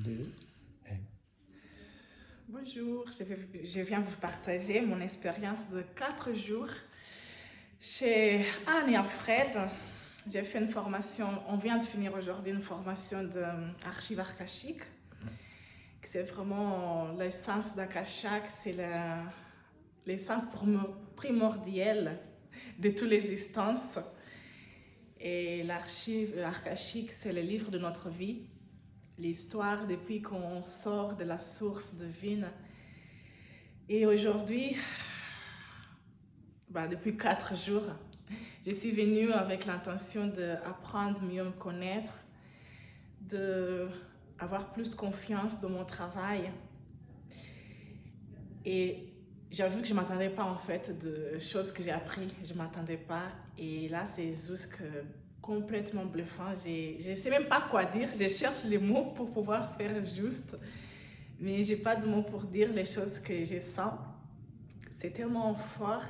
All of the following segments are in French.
2, 1. Bonjour, je viens vous partager mon expérience de 4 jours chez Anne et Alfred. J'ai fait une formation, on vient de finir aujourd'hui une formation d'archives akashiques. C'est vraiment l'essence d'Akashak, c'est l'essence primordiale de toute l'existence. Et l'archive akashique, c'est le livre de notre vie, l'histoire depuis qu'on sort de la source divine. Et aujourd'hui, depuis 4 jours, je suis venue avec l'intention d'apprendre mieux à me connaître, d'avoir plus de confiance dans mon travail. Et j'avoue que je ne m'attendais pas en fait de choses que j'ai appris, je ne m'attendais pas. Et là, c'est juste complètement bluffant. Je ne sais même pas quoi dire, je cherche les mots pour pouvoir faire juste. Mais je n'ai pas de mots pour dire les choses que je sens. C'est tellement fort.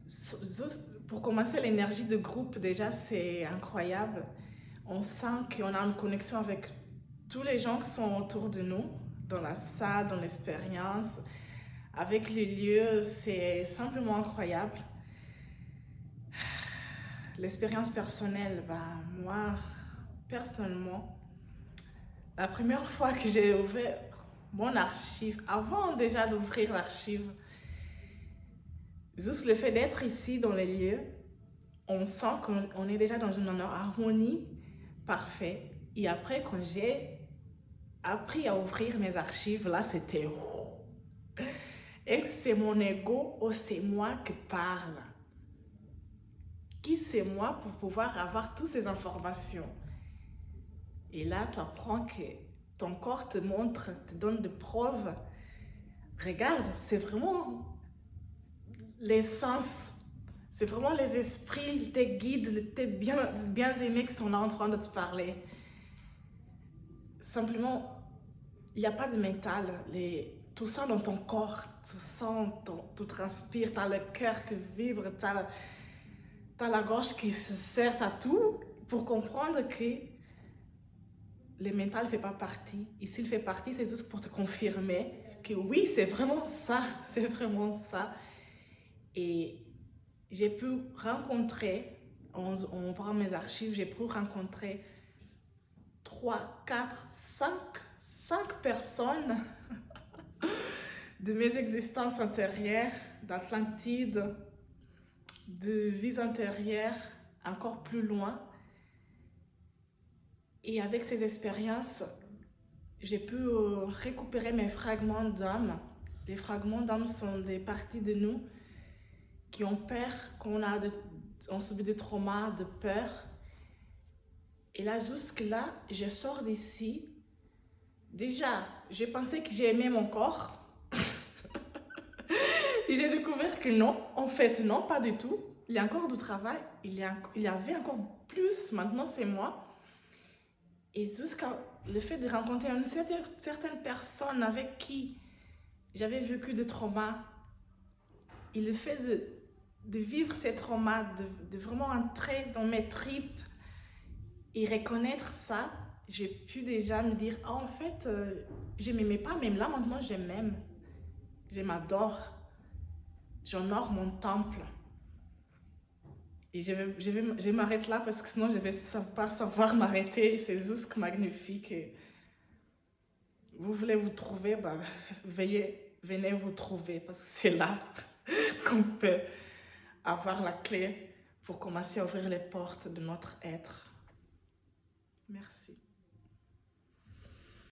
Juste pour commencer, l'énergie de groupe, déjà, c'est incroyable. On sent qu'on a une connexion avec tous les gens qui sont autour de nous, dans la salle, dans l'expérience, avec les lieux, c'est simplement incroyable. L'expérience personnelle, moi, personnellement, la première fois que j'ai ouvert mon archive, avant déjà d'ouvrir l'archive, juste le fait d'être ici dans les lieux, on sent qu'on est déjà dans une harmonie parfaite. Et après, quand j'ai appris à ouvrir mes archives, là, c'était... Est-ce que c'est mon ego ou c'est moi qui parle? Qui c'est moi pour pouvoir avoir toutes ces informations? Et là, tu apprends que ton corps te montre, te donne des preuves. Regarde, c'est vraiment l'essence. C'est vraiment les esprits, tes guides, tes bien aimés qui sont là en train de te parler. Simplement, il n'y a pas de mental. Tout ça dans ton corps, tu sens, tu transpires, tu as le cœur qui vibre, tu as la gorge qui se serre à tout pour comprendre que le mental ne fait pas partie. Et s'il fait partie, c'est juste pour te confirmer que oui, c'est vraiment ça, c'est vraiment ça. Et j'ai pu rencontrer, en voyant mes archives, j'ai pu rencontrer 3, 4, 5 personnes de mes existences antérieures, d'Atlantide, de vies antérieures, encore plus loin. Et avec ces expériences, j'ai pu récupérer mes fragments d'âme. Les fragments d'âme sont des parties de nous qui ont peur, on subit des traumas, de peur. Et là, jusque-là, je sors d'ici. Déjà, j'ai pensé que j'ai aimé mon corps. Et j'ai découvert que non, en fait, non, pas du tout. Il y a encore du travail, il y avait encore plus, maintenant c'est moi. Et jusqu'à le fait de rencontrer une certaine personne avec qui j'avais vécu des traumas, et le fait de vivre ces traumas, de vraiment entrer dans mes tripes et reconnaître ça, j'ai pu déjà me dire, en fait, je ne m'aimais pas, même là maintenant je m'aime, je m'adore, j'honore mon temple. Et je m'arrête là parce que sinon je ne vais pas savoir m'arrêter. C'est juste magnifique. Et vous voulez vous trouver, venez vous trouver parce que c'est là qu'on peut avoir la clé pour commencer à ouvrir les portes de notre être. Merci.